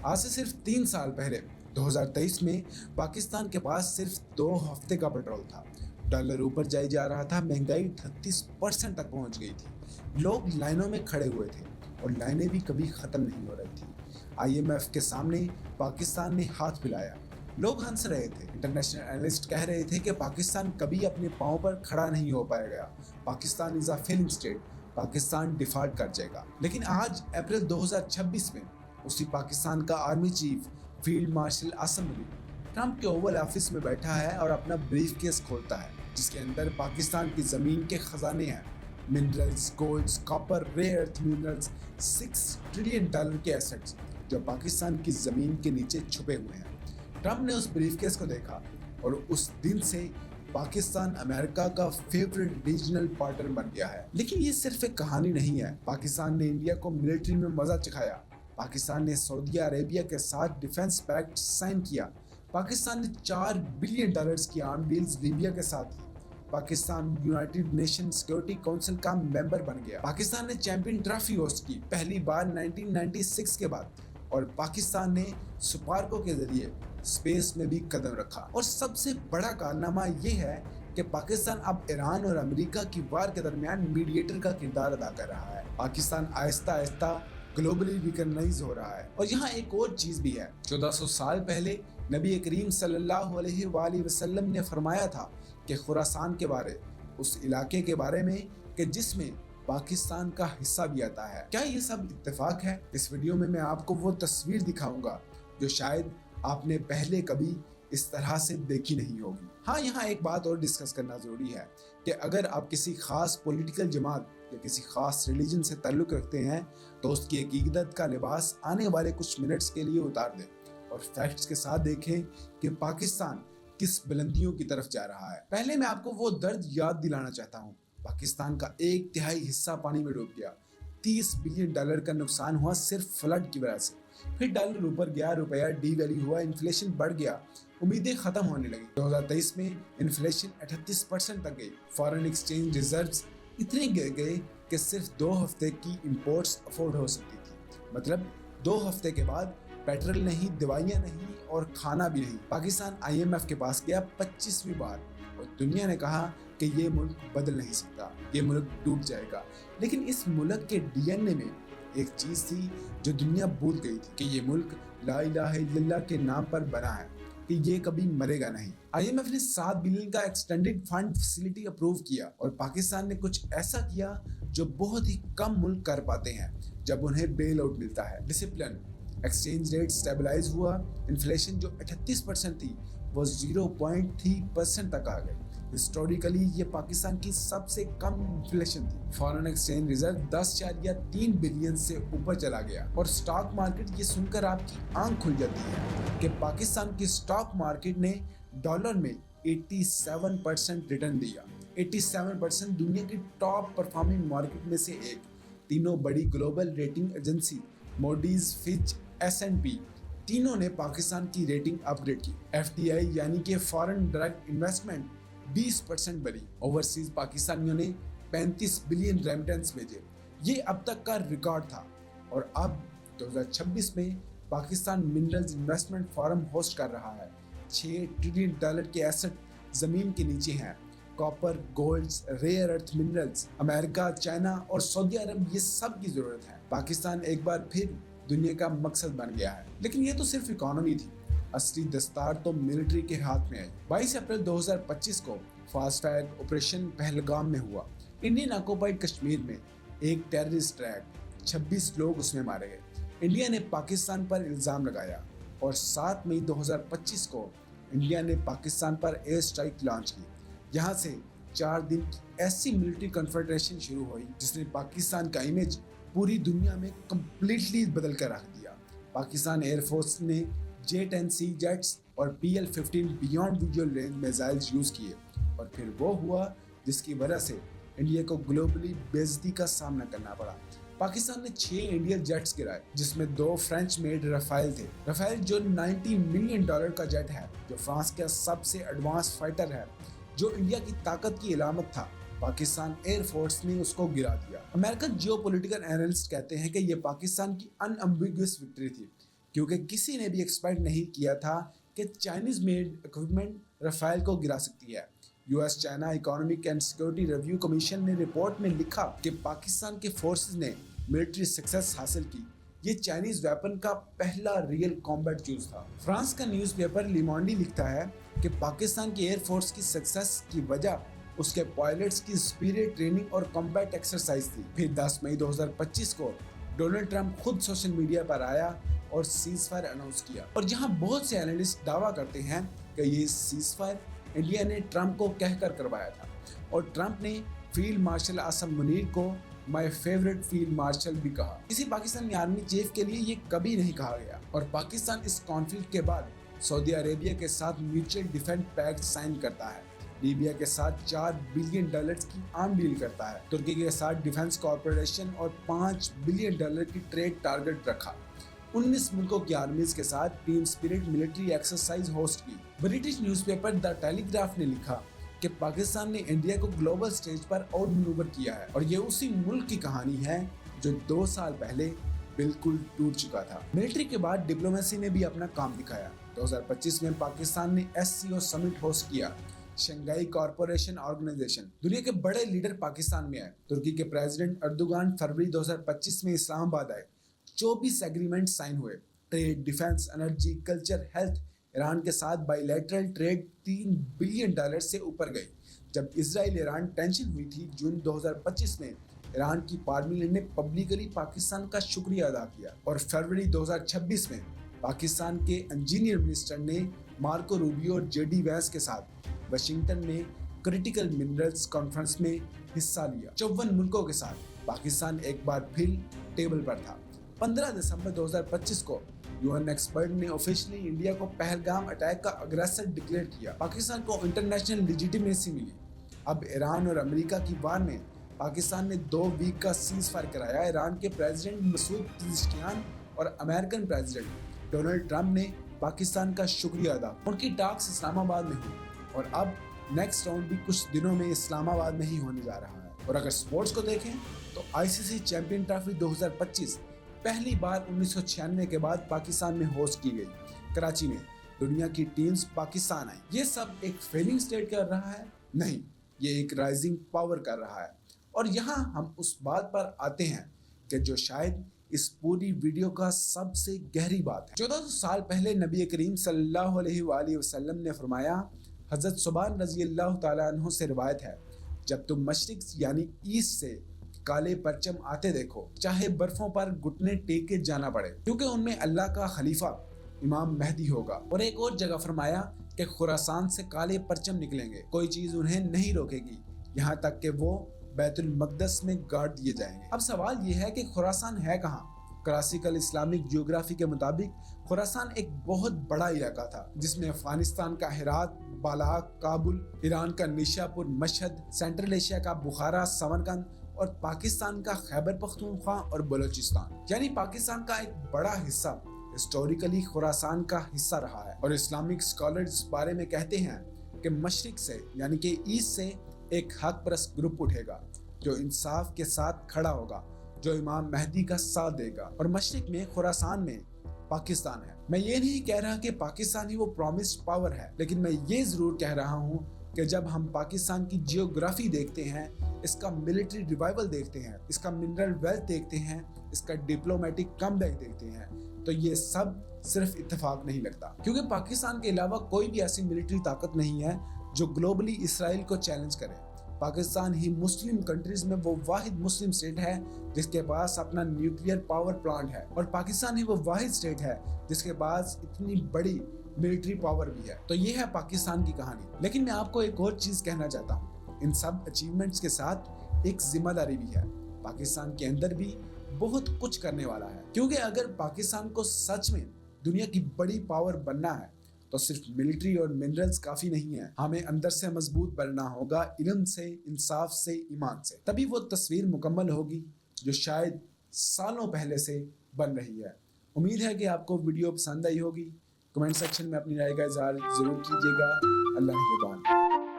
آج سے صرف 3 سال پہلے 2023 میں پاکستان کے پاس صرف 2 ہفتے کا پیٹرول تھا۔ ڈالر اوپر جائی جا رہا تھا، مہنگائی 38% تک پہنچ گئی تھی، لوگ لائنوں میں کھڑے ہوئے تھے اور لائنیں بھی کبھی ختم نہیں ہو رہی تھی۔ IMF کے سامنے پاکستان نے ہاتھ پھیلایا، لوگ ہنس رہے تھے، انٹرنیشنل اینالسٹ کہہ رہے تھے کہ پاکستان کبھی اپنے پاؤں پر کھڑا نہیں ہو پائے گا، Pakistan is a failing state, Pakistan default کر جائے گا۔ لیکن آج اپریل 2026 میں اسی پاکستان کا آرمی چیف فیلڈ مارشل اسم منیر ٹرمپ کے اوول آفس میں بیٹھا ہے اور اپنا بریف کیس کھولتا ہے جس کے اندر پاکستان کی زمین کے خزانے ہیں، منرلز، گولڈز، کاپر، ریئر ارتھ منرلز، $6 ٹریلین کے ایسٹس جو پاکستان کی زمین کے نیچے چھپے ہوئے ہیں۔ ٹرمپ نے اس بریف کیس کو دیکھا اور اس دن سے پاکستان امریکہ کا فیورٹ ریجنل پارٹنر بن گیا ہے۔ لیکن یہ صرف ایک کہانی نہیں ہے۔ پاکستان نے انڈیا کو ملٹری میں مزہ چکھایا، پاکستان نے سعودی عربیہ کے ساتھ ڈیفنس پیکٹ سائن کیا، پاکستان نے $4 بلین کی آرم ڈیلز لیبیا کے ساتھ کی، Pakistan United nation security council کا ممبر بن گیا، پاکستان نے چیمپئن ٹرافی ہوسٹ کی پہلی بار 1996 کے بعد، اور پاکستان نے سپارکو کے ذریعے اسپیس میں بھی قدم رکھا۔ اور سب سے بڑا کارنامہ یہ ہے کہ پاکستان اب ایران اور امریکہ کی وار کے درمیان میڈیٹر کا کردار ادا کر رہا ہے۔ پاکستان آہستہ آہستہ گلوبلی ریکگنائز ہو رہا ہے۔ اور یہاں ایک اور چیز بھی ہے، 1400 سال پہلے نبی کریم صلی اللہ علیہ وآلہ وسلم نے فرمایا تھا کہ خراسان کے بارے، اس علاقے کے بارے میں کہ جس میں پاکستان کا حصہ بھی آتا ہے۔ کیا یہ سب اتفاق ہے؟ اس ویڈیو میں آپ کو وہ تصویر دکھاؤں گا جو شاید آپ نے پہلے کبھی اس طرح سے دیکھی نہیں ہوگی۔ ہاں، یہاں ایک بات اور ڈسکس کرنا ضروری ہے کہ اگر آپ کسی خاص پولیٹیکل جماعت یا کسی خاص ریلیجن سے تعلق رکھتے ہیں تو اس کی عقیدت کا لباس آنے والے کچھ منٹس کے لیے اتار دیں اور فیکٹس کے ساتھ دیکھیں کہ پاکستان کس بلندیوں کی طرف جا رہا ہے۔ پہلے میں آپ کو وہ درد یاد دلانا چاہتا ہوں۔ پاکستان کا 1/3 حصہ پانی میں ڈوب گیا، $30 بلین کا نقصان ہوا صرف فلڈ کی وجہ سے۔ پھر ڈالر اوپر گیا، روپیہ ڈی ویلیو ہوا، انفلیشن بڑھ گیا، امیدیں ختم ہونے لگی۔ 2023 میں انفلیشن 38% تک گئی، فارن ایکسچینج ریزروز اتنے گر گئے کہ صرف 2 ہفتے کی امپورٹس افورڈ ہو سکتی تھی۔ مطلب 2 ہفتے کے بعد پیٹرول نہیں، دوائیاں نہیں اور کھانا بھی نہیں۔ پاکستان IMF کے پاس گیا 25ویں بار اور دنیا نے کہا کہ یہ ملک بدل نہیں سکتا، یہ ملک ڈوب جائے گا۔ لیکن اس ملک کے DNA میں ایک چیز تھی جو دنیا بھول گئی تھی کہ یہ ملک لا الہ الا اللہ کے نام پر بنا ہے، کہ یہ کبھی مرے گا نہیں۔ IMF نے $7 بلین کا ایکسٹینڈڈ فنڈ فیسلٹی اپروو کیا اور پاکستان نے کچھ ایسا کیا جو بہت ہی کم ملک کر پاتے ہیں جب انہیں بیل آؤٹ ملتا ہے۔ ڈسپلن، ایکسچینج ریٹ سٹیبلائز ہوا، انفلیشن جو 38% تھی وہ 0.3% تک آ گئی۔ ہسٹوریکلی یہ پاکستان کی سب سے کم انفلیشن تھی۔ فارن ایکسچینج ریزرو 10.3 بلین سے اوپر چلا گیا اور سٹاک مارکیٹ یہ سن کر آپ کی آنکھ کھل جاتی ہے کہ پاکستان کی سٹاک مارکیٹ نے ڈالر میں 87% ریٹرن دیا۔ 87% دنیا کی ٹاپ پرفارمنگ مارکیٹ میں سے ایک۔ تینوں بڑی global rating agency Moody's, Fitch, S&P تینوں نے پاکستان کی ریٹنگ اپ گریڈ کی۔ FDI یعنی کہ فارن ڈائریکٹ انویسٹمنٹ 20% بڑھی۔ اوورسیز پاکستانیوں نے 35 بلین ریمیٹنس بھیجے، یہ اب تک کا ریکارڈ تھا۔ اور اب 2026 میں Pakistan minerals investment forum host کر رہا ہے۔ $6 ٹریلین کے ایسٹ زمین کے نیچے ہیں، کاپر، گولڈز، ریئر ارتھ منرلز۔ امریکہ، چائنا اور سعودی عرب یہ سب کی ضرورت ہے۔ پاکستان ایک بار پھر دنیا کا مقصد بن گیا ہے۔ لیکن یہ تو صرف اکانومی تھی، اصلی دستار تو ملٹری کے ہاتھ میں آئی۔ 22 اپریل 2025 کو فاسٹ ٹریک آپریشن پہلگام میں ہوا۔ انڈین آکوپائڈ کشمیر میں ایک ٹیررسٹ اٹیک، 26 لوگ اس میں مارے گئے۔ انڈیا نے پاکستان پر الزام لگایا اور 7 مئی 2025 کو انڈیا نے پاکستان پر ایئر اسٹرائک لانچ کی۔ یہاں سے 4 دن کی ایسی ملٹری کنفیڈریشن شروع ہوئی جس نے پاکستان کا امیج پوری دنیا میں کمپلیٹلی بدل کر رکھ دیا۔ پاکستان ایئر فورس نے J-10C جیٹس اور PL-15 beyond visual range missiles use کیے اور پھر وہ ہوا جس کی وجہ سے انڈیا کو گلوبلی بے عزتی کا سامنا کرنا پڑا۔ پاکستان نے 6 انڈین جیٹس گرائے جس میں 2 فرینچ میڈ رافیل تھے۔ رافیل جو $90 ملین کا جیٹ ہے، جو فرانس کا سب سے ایڈوانس فائٹر ہے، جو انڈیا کی طاقت کی علامت تھا، پاکستان ایئر فورس نے اس کو گرا دیا۔ امریکن جیو پولیٹیکل اینالسٹ کہتے ہیں کہ یہ پاکستان کی ان ایمبیگوس وکٹری تھی۔ کیونکہ کسی نے بھی ایکسپیکٹ نہیں کیا تھا کہ چائنیز میڈ اکوپمنٹ رافیل کو گرا سکتی ہے۔ U S China economic and security review commission نے رپورٹ میں لکھا کہ پاکستان کے فورسز نے ملٹری سکسیس حاصل کی۔ یہ چائنیز ویپن کا پہلا ریئل کامبیٹ یوز تھا۔ فرانس کا نیوز پیپر لیمانڈی لکھتا ہے کہ پاکستان کی ایئر فورس کی سکسیس کی وجہ اس کے پائلٹس کی سپیریئر ٹریننگ اور کمبیٹ ایکسرسائز تھی۔ پھر 10 مئی 2025 کو ڈونلڈ ٹرمپ خود سوشل میڈیا پر آیا اور سیز فائر اناؤنس کیا، اور جہاں بہت سے اینالسٹ دعویٰ کرتے ہیں کہ یہ سیز فائر انڈیا نے ٹرمپ کو کہہ کر کروایا تھا، اور ٹرمپ نے فیلڈ مارشل عاصم منیر کو مائی فیوریٹ فیلڈ مارشل بھی کہا۔ کسی پاکستانی آرمی چیف کے لیے یہ کبھی نہیں کہا گیا، اور پاکستان اس کانفلکٹ کے بعد سعودی عربیہ کے ساتھ میوچل ڈیفنس پیکٹ سائن کرتا ہے، لیبیا کے ساتھ $4 بلین کی عام ڈیل کرتا ہے، ترکی کے ساتھ ڈیفنس کارپوریشن اور $5 بلین کی ٹریڈ ٹارگٹ رکھا، 19 ملکوں کی آرمیز کے ساتھ team spirit military exercise host کی۔ British news paper the tele graph نے لکھا کہ پاکستان نے انڈیا کو گلوبل سٹیج پر آؤٹ مینوور کیا ہے، اور یہ اسی ملک کی کہانی ہے جو 2 سال پہلے بالکل ٹوٹ چکا تھا۔ ملٹری کے بعد ڈپلومیسی نے بھی اپنا کام دکھایا۔ 2025 میں پاکستان نے SCO سمٹ ہوسٹ کیا، شنگھائی کارپوریشن آرگنائزیشن۔ دنیا کے بڑے لیڈر پاکستان میں آئے۔ ترکی کے پریزیڈنٹ اردوغان فروری 2025 میں اسلام آباد آئے۔ 24 ایگریمنٹ سائن ہوئے، trade, defence, energy, culture, health. Iran کے ساتھ بائی لیٹرل ٹریڈ $3 بلین سے اوپر گئی۔ جب اسرائیل ایران ٹینشن ہوئی تھی جون 2025 میں، ایران کی پارلیمنٹ نے پبلکلی پاکستان کا شکریہ ادا کیا، اور فروری 2026 میں پاکستان کے انجینئر منسٹر نے مارکو روبیو اور JD وینس کے ساتھ واشنگٹن میں کریٹیکل منرلز کانفرنس میں حصہ لیا۔ 54 ملکوں کے ساتھ پاکستان ایک بار پھر ٹیبل پر تھا۔ 15 دسمبر 2025 کو UN ایکسپرٹ نے آفیشلی انڈیا کو پہلگام اٹیک کا اگریسر ڈکلیئر کیا۔ پاکستان کو انٹرنیشنل لیجیٹیمیسی ملی۔ اب ایران اور امریکہ کی وار میں پاکستان نے 2 ویک کا سیز فائر کرایا۔ ایران کے پریزیڈنٹ مسعود پزشکیان اور امریکن پریزیڈنٹ ڈونلڈ ٹرمپ نے پاکستان کا شکریہ ادا۔ ان کی ٹاکس اسلام آباد میں ہوئی، اور اب نیکسٹ راؤنڈ بھی کچھ دنوں میں اسلام آباد میں ہی ہونے جا رہا ہے۔ اور اگر سپورٹس کو دیکھیں تو ICC چیمپئن ٹرافی 2025 پہلی بار 1996 کے بعد پاکستان میں ہوسٹ کی گئی۔ کراچی میں دنیا کی ٹیمز پاکستان آئیں۔ یہ سب ایک فیلنگ سٹیٹ کر رہا ہے؟ نہیں، یہ ایک رائزنگ پاور کر رہا ہے۔ اور یہاں ہم اس بات پر آتے ہیں کہ جو شاید اس پوری ویڈیو کا سب سے گہری بات ہے۔ 1400 سال پہلے نبی کریم صلی اللہ علیہ وآلہ وسلم نے فرمایا، حضرت ثوبان رضی اللہ تعالیٰ عنہ سے روایت ہے، جب تم مشرق یعنی ایسٹ سے کالے پرچم آتے دیکھو، چاہے برفوں پر گھٹنے ٹیک کے جانا پڑے، کیونکہ ان میں اللہ کا خلیفہ امام مہدی ہوگا۔ اور ایک اور جگہ فرمایا کہ خراسان سے کالے پرچم نکلیں گے، کوئی چیز انہیں نہیں روکے گی یہاں تک کہ وہ بیت المقدس میں گاڑ دیے جائیں گے۔ اب سوال یہ ہے کہ خراسان ہے کہاں؟ کلاسیکل اسلامک جیوگرافی کے مطابق خراسان ایک بہت بڑا علاقہ تھا، جس میں افغانستان کا ہرات، بالاک، کابل، ایران کا نیشا پور، مشہد، سینٹرل ایشیا کا بخارا، سمرقند، اور پاکستان کا خیبر پختونخوا اور بلوچستان، یعنی پاکستان کا ایک بڑا حصہ ہسٹوریکلی خراسان کا حصہ رہا ہے۔ اور اسلامک اسکالرز اس بارے میں کہتے ہیں کہ مشرق سے یعنی کہ ایسٹ سے ایک حق پرست گروپ اٹھے گا جو انصاف کے ساتھ کھڑا ہوگا، جو امام مہدی کا ساتھ دے گا، اور مشرق میں خراسان میں پاکستان ہے۔ میں یہ نہیں کہہ رہا کہ پاکستان ہی وہ پرومسڈ پاور ہے، لیکن میں یہ ضرور کہہ رہا ہوں کہ جب ہم پاکستان کی جیوگرافی دیکھتے ہیں، اس کا ملٹری ریوائول دیکھتے ہیں، اس کا منرل ویلتھ دیکھتے ہیں، اس کا ڈپلومیٹک کم بیک دیکھتے ہیں، تو یہ سب صرف اتفاق نہیں لگتا، کیونکہ پاکستان کے علاوہ کوئی بھی ایسی ملٹری طاقت نہیں ہے جو گلوبلی اسرائیل کو چیلنج کرے۔ پاکستان ہی مسلم کنٹریز میں وہ واحد مسلم اسٹیٹ ہے جس کے پاس اپنا نیوکلیئر پاور پلانٹ ہے، اور پاکستان ہی وہ واحد اسٹیٹ ہے جس کے پاس اتنی بڑی ملٹری پاور بھی ہے۔ تو یہ ہے پاکستان کی کہانی۔ لیکن میں آپ کو ایک اور چیز کہنا چاہتا ہوں، ان سب اچیومنٹس کے ساتھ ایک ذمہ داری بھی ہے۔ پاکستان کے اندر بھی بہت کچھ کرنے والا ہے، کیونکہ اگر پاکستان کو سچ میں دنیا کی بڑی پاور بننا ہے تو صرف ملٹری اور منرلز کافی نہیں ہیں، ہمیں اندر سے مضبوط بننا ہوگا، علم سے، انصاف سے، ایمان سے، تبھی وہ تصویر مکمل ہوگی جو شاید سالوں پہلے سے بن رہی ہے۔ امید ہے کہ آپ کو ویڈیو پسند آئی ہوگی۔ کمنٹ سیکشن میں اپنی رائے کا اظہار ضرور کیجیے گا۔ اللہ نگہبان۔